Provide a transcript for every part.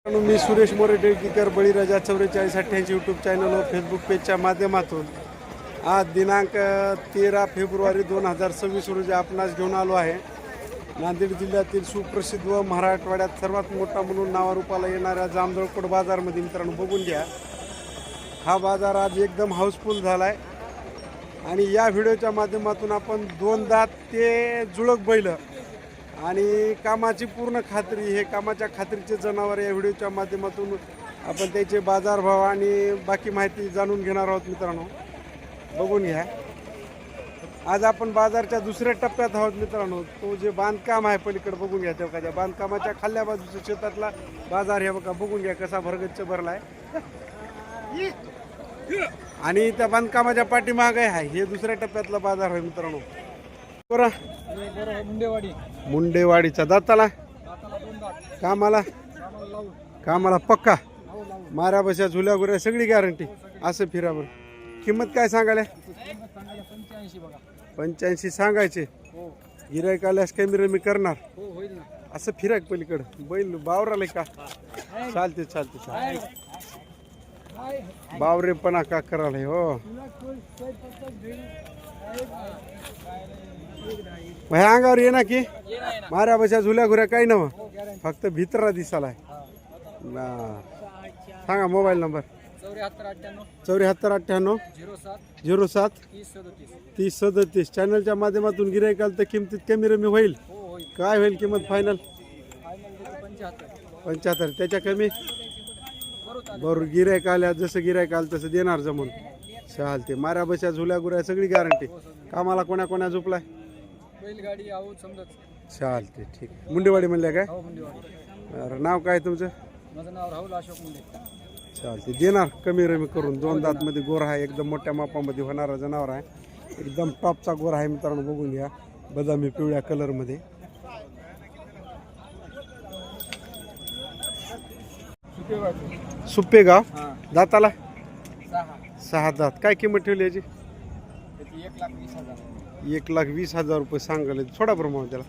मी सुरेश मोरे टेकीकर बळीराजा 4488 YouTube channel व Facebook पेजच्या माध्यमातून आज दिनांक 13 फेब्रुवारी 2026 रोजी आपणास घेऊन आलो आहे नांदेड जिल्ह्यातील सुप्रसिद्ध व मराठवाड्यात सर्वात मोठा म्हणून नावारूपाला येणाऱ्या जामदळकोट बाजारमध्ये मित्रांनो बघून घ्या। हा बाजार आज एकदम हाऊसफुल झाला आहे आणि या व्हिडिओच्या माध्यमातून आपण दोन दात ते जुळक बैल आणि कामाची पूर्ण खात्री हे कामाच्या खात्रीचे जनावर या व्हिडिओच्या माध्यमातून आपण त्याचे बाजारभाव आणि बाकी माहिती जाणून घेणार आहोत मित्रांनो बघून घ्या। आज आपण बाजारच्या दुसऱ्या टप्प्यात आहोत मित्रांनो। तो जे बांधकाम आहे पलीकडे बघून घ्या तेव्हा त्या बांधकामाच्या खाल्ल्या बाजूच्या शेतातला बाजार हे बघा बघून घ्या कसा भरगच्च भरला आहे आणि त्या बांधकामाच्या पाठीमागे आहे हे दुसऱ्या टप्प्यातला बाजार आहे मित्रांनो। बरं मुंडेवाडीचा दाताला कामाला पक्का मारा बशा झुल्या गुऱ्या सगळी गॅरंटी असं फिरा बरं। किंमत काय सांगायला 85 सांगायचे गिराईक आल्यास कमी रमी करणार असं फिराक पलीकडे बैल बावराला का चालते बावरेपणा का करायला हो ह्या अंगावर ये ना की माऱ्या बशा झुल्या घुऱ्या काही नव फक्त भितरा दिसाला सांगा मोबाईल नंबर 7498 07 3037 चॅनलच्या माध्यमातून गिराईकाल तर किमतीत कमी रमी होईल काय होईल किंमत फायनल 75 त्याच्या कमी बरोबर गिराईक आल्या जसं गिराईक आलं तसं देणार जमून चालते माऱ्या बशा झुल्या गुऱ्या सगळी गॅरंटी कामाला कोणा झोपलाय बैलगाडी आहो समजत चालते ठीक मुंडेवाडी म्हणल्या काय अरे नाव काय तुमचं माझं नाव राहुल अशोक मुंडे चालते देणार कमी रमी करून दोन दात मध्ये गोरा आहे एकदम मोठ्या मापामध्ये होणारा जनावर आहे एकदम टॉपचा गोरा आहे मित्रांनो बघून घ्या बदामी पिवळ्या कलर मध्ये सुप्पेगाव दाताला 6 दात काय किंमत ठेवली याची 1,20,000 रुपये सांगायला थोडा प्रमाण त्याला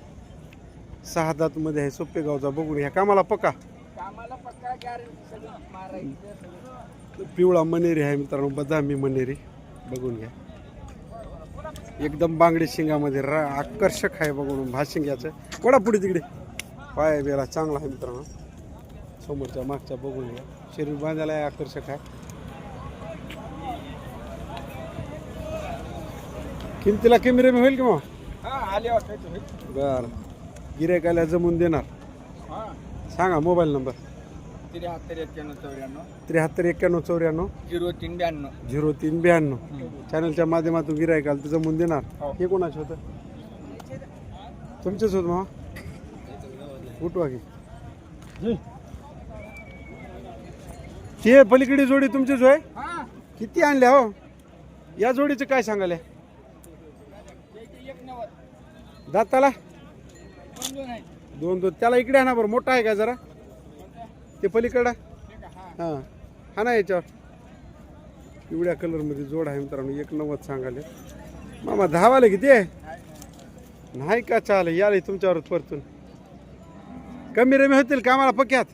6 दात मध्ये आहे सुप्पेगावचा बघून घ्या कामाला पक्का पिवळा मनेरी आहे मित्रांनो बदामी मनेरी बघून घ्या एकदम बांगडी शिंगामध्ये आकर्षक आहे बघून भाशिंग्याचं वडा पुढे तिकडे पाय बेला चांगला आहे मित्रांनो समोरच्या मागच्या बघून घ्या शरीर बांधायला आकर्षक आहे किमतीला कमी रमी होईल की मग बर गिराईक आल्या जमून देणार सांगा मोबाईल नंबर 739194 0392 चॅनलच्या माध्यमातून गिराईक आलं तर जमून देणार हे कोणाचं होतं तुमचंच होत मग उठवा की ते पलीकडे जोडी तुमचीच होय किती आणल्या हो या जोडीचं काय सांगायला दाताला 2 त्याला इकडे आणा बरं मोठा आहे का जरा ते पलीकडं हा ना याच्यावर पिवळ्या कलर मध्ये जोड आहे मित्रांनो 1,90 सांगाले मामा धावाले किती आहे नाही का चाल याले तुमच्यावर परतून कमी रमी होतील कामाला पक्यात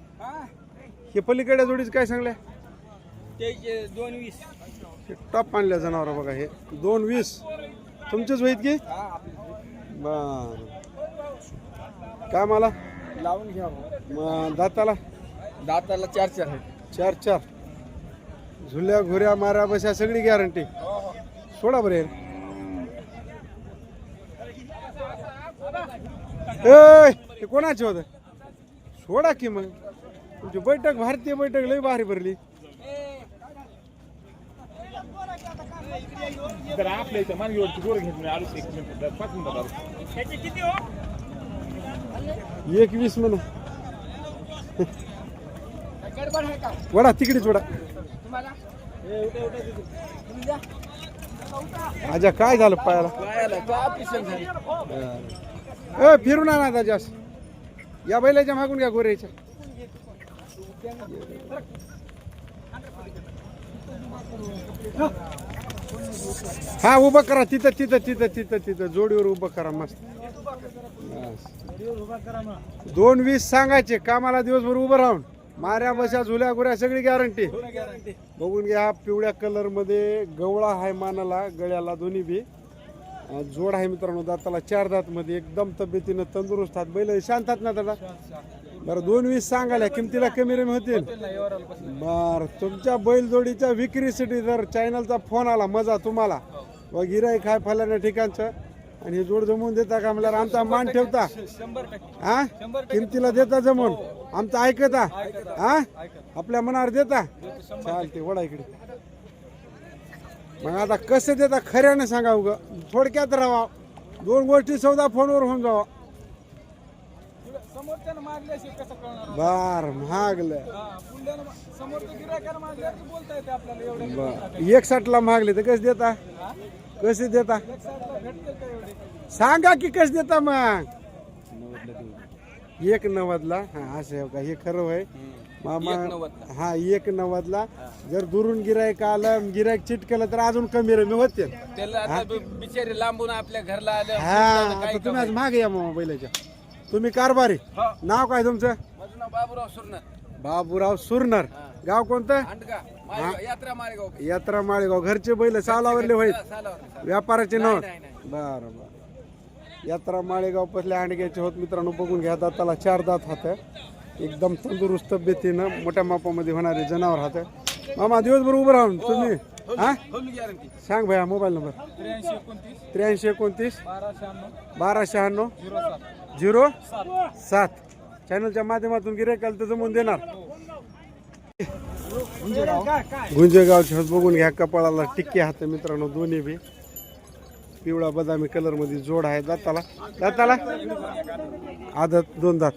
हे पलीकडे जोडीच काय सांगल्या 220 टॉप आणल्या जनावर बघा हे 220 तुमचेच होईत की बर कामाला लावून घ्या मग दाताला 4 झुल्या घुऱ्या मारा बशा सगळी गॅरंटी सोडा बरे हे कोणाचे होत सोडा की मग तुमची बैठक भारतीय बैठक लई भारी भरली आपल्या इथं मानवीवरती गोर घेत नाही 21 म्हणा वडा तिकडेच वडा आजा काय झालं पायाला फिरून आणा दाजास या बैलाच्या मागून घ्या गोऱ्याच्या हा उभं करा तिथं जोडीवर उभं करा मस्त 2:20 सांगायचे कामाला दिवसभर उभं राहून माऱ्या बशा झुल्या गुऱ्या सगळी गॅरंटी. बघून घ्या पिवळ्या कलर मध्ये गवळा आहे मानाला गळ्याला दोन्ही बी. जोड आहे मित्रांनो दाताला 4 दात मध्ये एकदम तब्येतीनं तंदुरुस्त आहेत बैल शांतात ना दादा. बरं 2.20 सांगायला किमतीला कमी रमी होतील. बर तुमच्या बैलजोडीच्या विक्रीसाठी जर चॅनलचा फोन आला मजा तुम्हाला व गिराईक आहे फलाण्या ठिकाणचं आणि हे जोड जमवून देता का म्हणल्यावर आमचा मान ठेवता. हा किमतीला देता जमवून आमचं ऐकता. हा आपल्या मनावर देता. चालते वडा इकडे. मग आता कसं देता खऱ्याने सांगा उगा थोडक्यात राहा. 2 गोष्टी सौदा फोनवर होऊन जावा. बर महागलं. 1.60 ला मागले तर कसं देता. कसे देता सांगा की कसं देता मग. 1.90 ला. हा असं का हे खरं आहे मामा. हा 1.90 ला जर दुरून गिरायक आलं गिरायक चिटकलं तर अजून कमी रमी होते. बिचारी लांबून आपल्या घरला आलं. हा आता तुम्ही आज मागे या मामा बैलाच्या. तुम्ही कारभारी. नाव काय तुमचं. माझं नाव बाबूराव सुरनर. बाबूराव सुरनर. गाव कोणतं. यात्रा माळेगाव. यात्रा माळेगाव. घरचे बैल सालावरले होईल व्यापाराचे नाव. बरं बरं. यात्रा माळेगाव पसल्या अंडग्याचे होत मित्रांनो. बघून घ्या दाताला 4 दात हात. एकदम तंदुरुस्त तब्येतीनं मोठ्या मापामध्ये होणारे जनावर हात. मामा दिवसभर उभं राहून तुम्ही हा सांग भैया मोबाईल नंबर. 8329 1296 07. चॅनलच्या माध्यमातून गिरायकाला तर जमवून देणार. गुंजेगावचे होत. बघून घ्या कपाळाला टिक्के हात मित्रांनो दोन्ही बी. पिवळा बदामी कलर मध्ये जोड आहे. दाताला दाताला आदत 2 दात.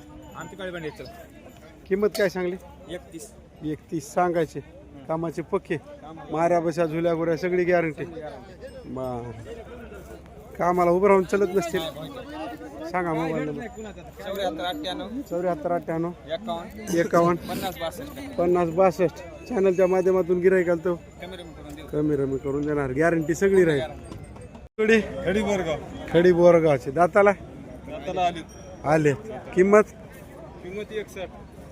किंमत काय सांगली. 31 सांगायचे. कामाचे पक्के माऱ्या बशा झुल्या गुऱ्या सगळी गॅरंटी. कामाला उभं राहून चलत नसतील. सांगा मोबाईल नंबर. 7498 51 50 62. चॅनलच्या माध्यमातून गिरायकाल तो कमी रमी करून देणार. गॅरंटी सगळी राहील. खडी बोरगावचे. दाताला आले. किंमत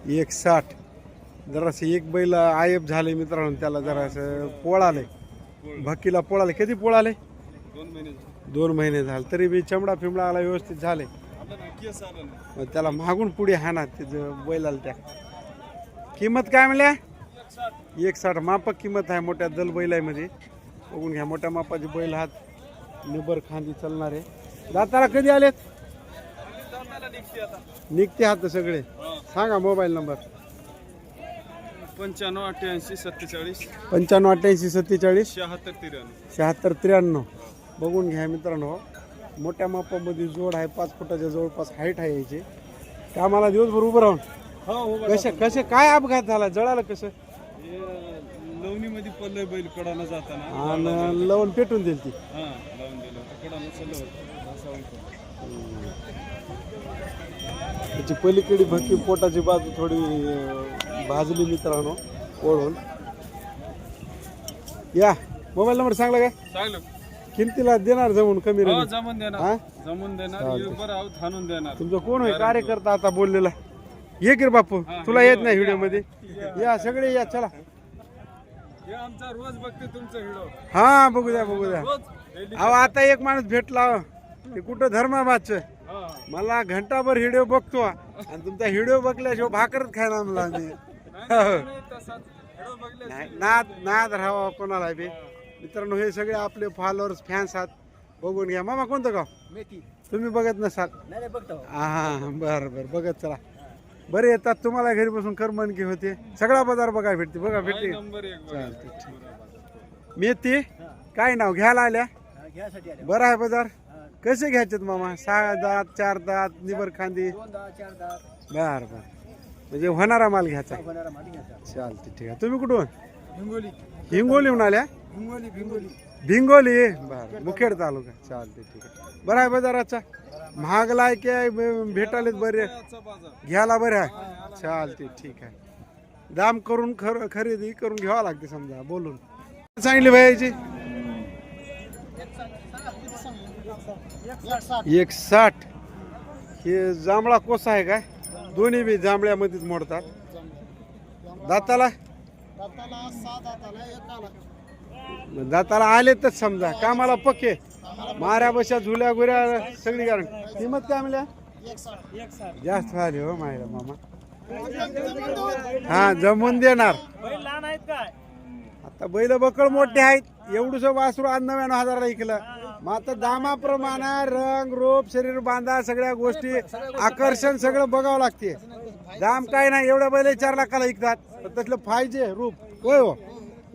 1.60. जरासं एक बैल आयब झाले मित्रांनो. त्याला जरासं पोळाले भक्कीला पोळाले. किती पोळाले. 2 महिने झाले तरी बी चमडा फिमडा आला व्यवस्थित झाले. मग त्याला मागून पुढे हाना ते बैलाला त्या. किंमत काय म्हणल्या. 1.60 मापक किंमत आहे. मोठ्या दल बैलामध्ये. बघून घ्या मोठ्या मापाचे बैल हात. निबर खांदी चालणारे. दाताला कधी आलेत. निघते हात सगळे. सांगा मोबाईल नंबर. 9588 47 9588 47 76 73. बघून घ्या मित्रांनो. मोठ्या मापामध्ये जोड आहे. 5 फुटाच्या जवळपास हाईट आहे याची. कामाला दिवसभर उभं राहून. कसे काय अपघात झाला जळालं कसं. लवणी मध्ये पडलं बैल कडाला जाताना आणि लवण पेटून दिली ती. लावून दिलं कडाला चाललं. त्याची पलीकडे भक्की पोटाची बाजू थोडी भाजली मित्रांनो ओढून. या मोबाईल नंबर सांगला काय. चांगलं किमतीला देणार जमून कमी रमी. जमून देणार. जमून देणार. बरं आहोत हाणून देणार. तुमचं कोण होय कार्यकर्ता आता बोललेला. ये की रे बापू तुला येत नाही व्हिडिओ मध्ये. या सगळे या चला. आमचा रोज बघते तुमचा व्हिडिओ. हा बघू द्या बघू द्या. अहो आता एक माणूस भेटला ते कुठं धर्माबादचं. मला घंटाभर व्हिडिओ बघतो आणि तुमचा व्हिडिओ बघल्याशिवाय भाकरच खायला मला आम्ही. नाद नाद राहावा कोणाला बी. मित्रांनो हे सगळे आपले फॉलोअर्स फॅन्स आहात. बघून घ्या. मामा कोणतं गाव. तुम्ही बघत नसाल. हा बरं बरं बघत चला. बरे येतात तुम्हाला घरी बसून करमणुकी होते. सगळा बाजार बघा भेटते. बघा भेटते. चालते. मेथी काय नाव घ्यायला आल्या. बरं आहे बाजार. कसे घ्यायचे मामा. 6 दात 4 दात निबर खांदी. बर बर म्हणजे होणारा माल घ्यायचा. चालते ठीक आहे. तुम्ही कुठून. हिंगोलीहून आल्या. भिंगोली. बर मुखेड तालुका. चालते ठीक आहे. बरं आहे बाजाराचा. महागला आहे की भेटालेच बरे घ्यायला बरे आहे. चालते ठीक आहे. दाम करून खरेदी करून घ्यावं लागते समजा बोलून. सांगितली भाई 1.60. हे जांभळा कोसा आहे काय. दोन्ही बी जांभळ्यामध्येच मोडतात. दाताला दाताला 6 दाताला एक आला. दाताला आले तर समजा कामाला पक्के माऱ्या बशा झुल्या गुऱ्या सगळी गॅरंटी. किंमत काय म्हणल्या? 160. जास्त झाली हो मायला मामा. हा जमून देणार. आता बैल बकळ मोठे आहेत एवढूस वासरू आज 99,000ला ऐकलं. मग आता दामाप्रमाणे रंग रूप शरीर बांधा सगळ्या गोष्टी आकर्षण सगळं बघावं लागते. दाम काय नाही एवढ्या बैल 4 लाखाला ऐकतात. पण तसलं पाहिजे रूप होय हो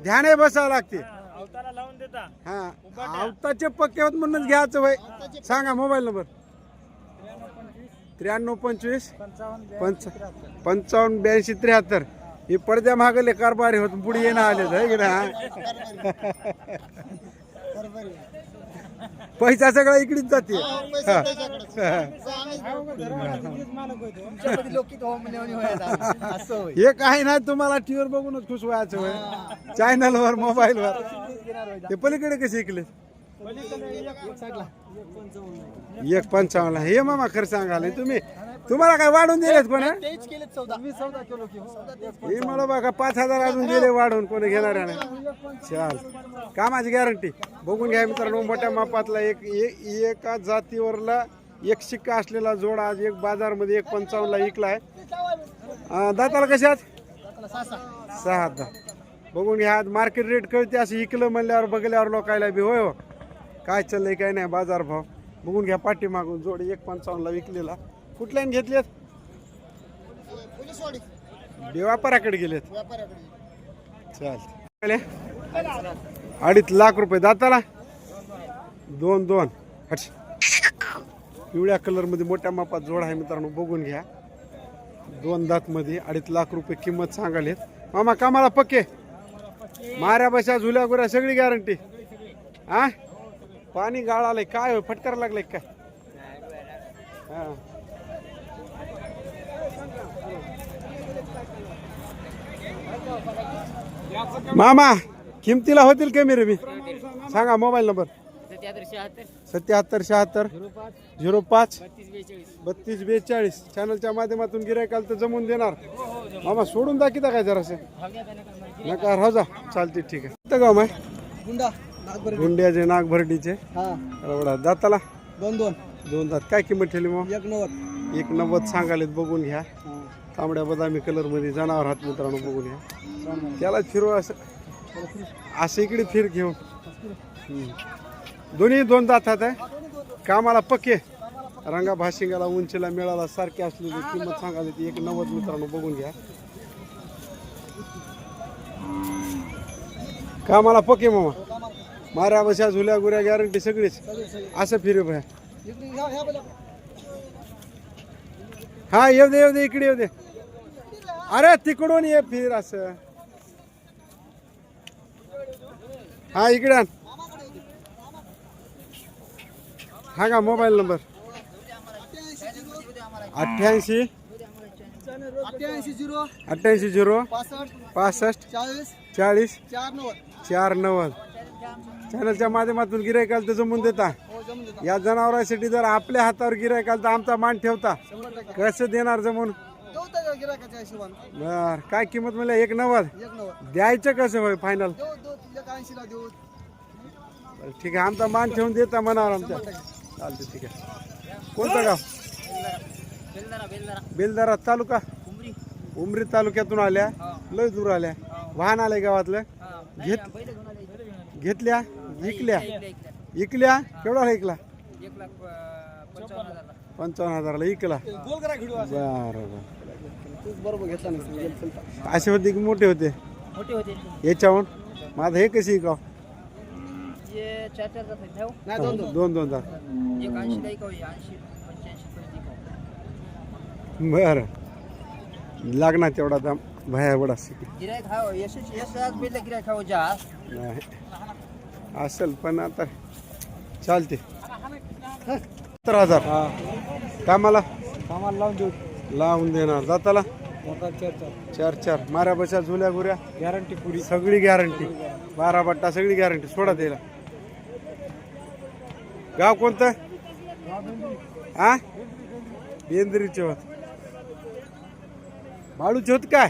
ध्याने बसावं लागते. हा आवताचे पक्के होत म्हणूनच घ्यायचं वय. सांगा मोबाईल नंबर. 9325 55 82 73. हे पडद्या मागले कारभारी होत पुढे येणं आले पैसा सगळा इकडेच जाते. हे काही नाही तुम्हाला टीव्हीवर बघूनच खुश व्हायचं होय चॅनलवर मोबाईलवर. ते पलीकडे कसे शिकले? 1.55 हे मामा खरं सांगाले तुम्ही. तुम्हाला काय वाढून दिलेत कोण? हे मला बघा 5,000 अजून दिले वाढून कोणी घेणाऱ्या नाही. चाल कामाची गॅरंटी बघून घ्या मित्रांनो. मोठ्या मापातला एका जातीवरला एक शिक्का असलेला जोड आज एक बाजारमध्ये 1.55ला विकलाय. दाताला कशात? 6 दात. बघून घ्या आज मार्केट रेट कळते असं इकलं म्हणल्यावर बघल्यावर लोकायला बी होय हो काय चाललंय काय नाही बाजार भाव बघून घ्या. पाठीमागून जोड 1.55ला विकलेला. कुठल्याने घेतलेत? व्यापाराकडे गेलेत. चाल 2.5 लाख रुपये दाताला 2 पिवळ्या कलर मध्ये मोठ्या मापात जोड आहे मित्रांनो. बघून घ्या 2 दात मध्ये 2.5 लाख रुपये किंमत सांगालेत. मामा कामाला पक्के माऱ्या बशा झुल्या गुऱ्या सगळी गॅरंटी. हा पाणी गाळालंय काय हो फटकार लागलाय काय? हा मामा किमतीला होतील कमी रे? मी सांगा मोबाईल नंबर. 7776 05 32 42. चॅनलच्या माध्यमातून गिरायकाला तर जमून देणार. मामा सोडून दाखिता काय जरासे नका राहू जा. चालते ठीक आहे. कुठं गाव आहे? गुंड्याचे नागभरडीचे. रवडा दाताला 2 दात. काय किंमत ठेवली मग? 190 सांगालेत. बघून घ्या तांबड्या बदामी कलर मध्ये जनावर हात मित्रांनो. बघून घ्या त्याला फिरवा असं इकडे फिर घेऊन. दोन्ही 2 दातात आहे कामाला पक्के रंगा भाशिंगाला उंचीला मिळाला सारखे असलेली किंमत सांगायला ती 190 मित्रांनो. बघून घ्या कामाला पक्के मामा माऱ्या बशा झुल्या गुऱ्या गॅरंटी सगळीच. असं फिरे भाई. हा येऊ दे इकडे येऊ दे. अरे तिकडून ये फिर असं. हा इकडे आण. हा का मोबाईल नंबर? 88 0 65 40 490. चॅनलच्या माध्यमातून गिरायकाला तर जमून देता. या जनावरांसाठी जर आपल्या हातावर गिरायकाला तर आमचा मान ठेवता कसं देणार जमून? बर काय किंमत म्हणलं? 190 द्यायचं कसं होय फायनल? ठीक आहे आमचा मान ठेवून देता मनावर आमच्या. चालते ठीक आहे. कोणतं गाव? बेलदारा तालुका उमरी तालुक्यातून आल्या. लय दूर आल्या. वाहन आलंय गावातलं. घेतल्या इकल्या केवढा ऐकला? 55,000ला इकला. बरोबर घेतला. असे होते की मोठे होते? याच्याहून माझं हे कशी इकाव? 2 दात. बर लागणार तेवढा दाम भया एवढा नाही असेल पण आता चालते. 70,000 कामाला लावून देणार. दाताला 4 माऱ्या बशा झुल्या गुऱ्या गॅरंटी पुरी सगळी गॅरंटी. 12 बट्टा सगळी गॅरंटी. सोडा द्यायला. गाव कोणतं? हा बेंद्रीचे होत बाळूचे होत काय?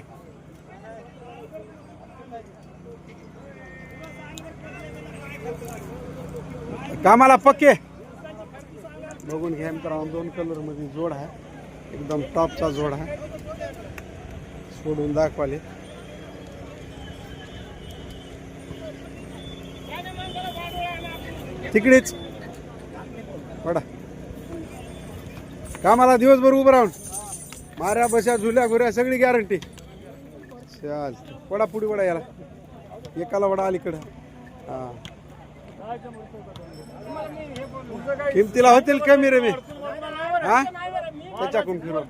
कामाला पक्के बघून घ्या मित्रांनो, 2 कलर मध्ये जोड आहे, एकदम टॉपचा जोड आहे. सोडून दाखवाले. तिकडेच पडा कामाला दिवसभर उभं राहून माऱ्या बशा झुल्या घुऱ्या सगळी गॅरंटी. चाल वडा पुढे वडा याला एकाला वडा अलीकडं. हा किमतीला होतील कमी रे मी हा त्याच्याकडून फिरव.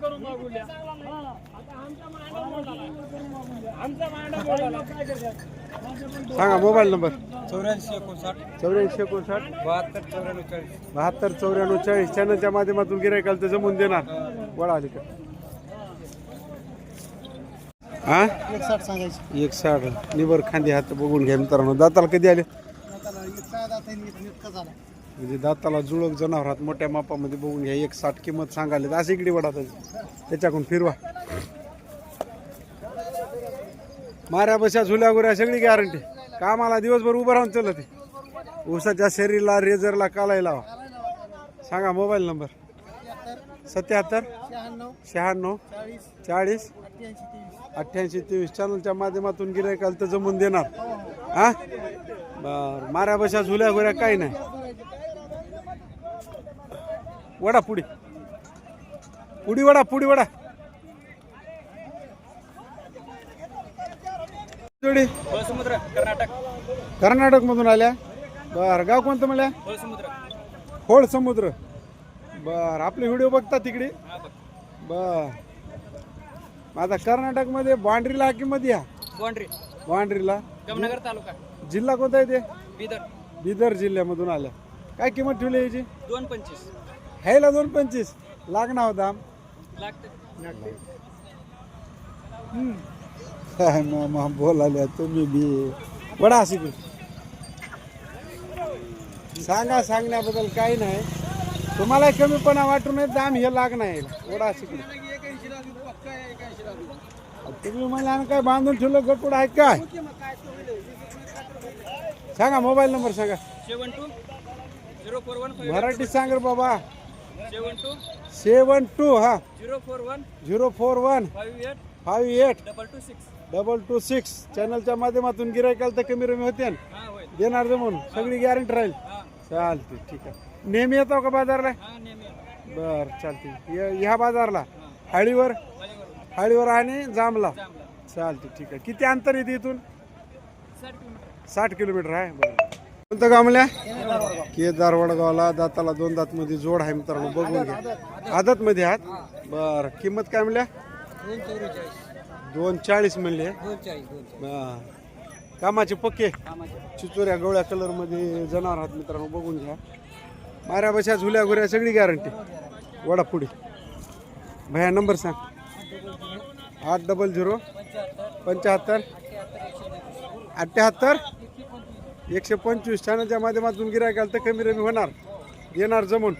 सांगा मोबाईल नंबर. 8459 7294 चॅनलच्या माध्यमातून गिरायकाला तर जमून देणार. वडा अलीकडे हा 160 सांगायची. 160 निबर खांदी हात बघून घ्या मित्रांनो. दाताला कधी आले? दाताला एक सहा दात नीटका झाला. म्हणजे दाताला जुळक जनावरात मोठ्या मापामध्ये बघून घ्या. 160 किंमत सांगायला. असं इकडे वडा त्याच्याकडून फिरवा. माऱ्या बशा झुल्या गुऱ्या सगळी गॅरंटी. कामाला दिवसभर उभं राहून चलत. ऊसाच्या शरीरला रेझरला कालाय लावा. सांगा मोबाईल नंबर. 77 96 40 88 23 चॅनलच्या माध्यमातून गिरायकाला तर जमून देणार. हा बर माऱ्या बशा झुल्या गुऱ्या काही नाही. वडा पुढे पुढी वडा पुढी वडा जोडी समुद्र कर्नाटक. कर्नाटक मधून आल्या. बर गाव कोणतं म्हणल्या? समुद्र. होळ समुद्र. बर आपले व्हिडिओ बघता तिकडे. बर आता कर्नाटक मध्ये बांड्रीला किंमत या बाउंड्री बांड्रीला कमनगर तालुका जिल्हा कोणता आहे ते? बिदर. बिदर जिल्ह्यामधून आल्या. काय किंमत ठेवली याची? 225 ह्याला 225 लागणार होता. लागते. काय मामा बोलाल्या तुम्ही बी वडा असे सांगा. सांगण्याबद्दल काही नाही. तुम्हाला कमीपणा वाटू नये दाम हे लागणार. वडा असे तुम्ही मला काय बांधून ठेवलं गटूड आहे काय? सांगा मोबाईल नंबर सांगा. 72 मराठी सांग रे बाबा. 72 72 हा 041 041 58 58 226. 226 चॅनलच्या माध्यमातून गिरायकाला तर कमी रमी होते हा होय. देणार जमून सगळी गॅरंटी राहील. हा चालते ठीक आहे. नेहमी येतो का बाजारला? हा नेहमी. बर चालते. ह्या बाजारला हाळीवर हाळीवर आणि जांभला. चालते ठीक आहे. किती अंतर येते इथून? 60 किलोमीटर आहे. बरं कोणतं गाव म्हणल्या? केदार वडगावला. दाताला 2 दात मध्ये जोड आहे मित्रांनो बघून घ्या. आदत मध्ये आहात. बर किंमत काय म्हणल्या? 240 म्हणले. कामाचे पक्के चिचोऱ्या गवळ्या कलर मध्ये जनावर आहात मित्रांनो बघून घ्या. माऱ्या बशा झुल्या घुऱ्या सगळी गॅरंटी. वडा पुढे भैया नंबर सांग. 800 75 78 125 चॅनलच्या माध्यमातून गिरायकाला तर कमी रमी होणार. येणार जमून.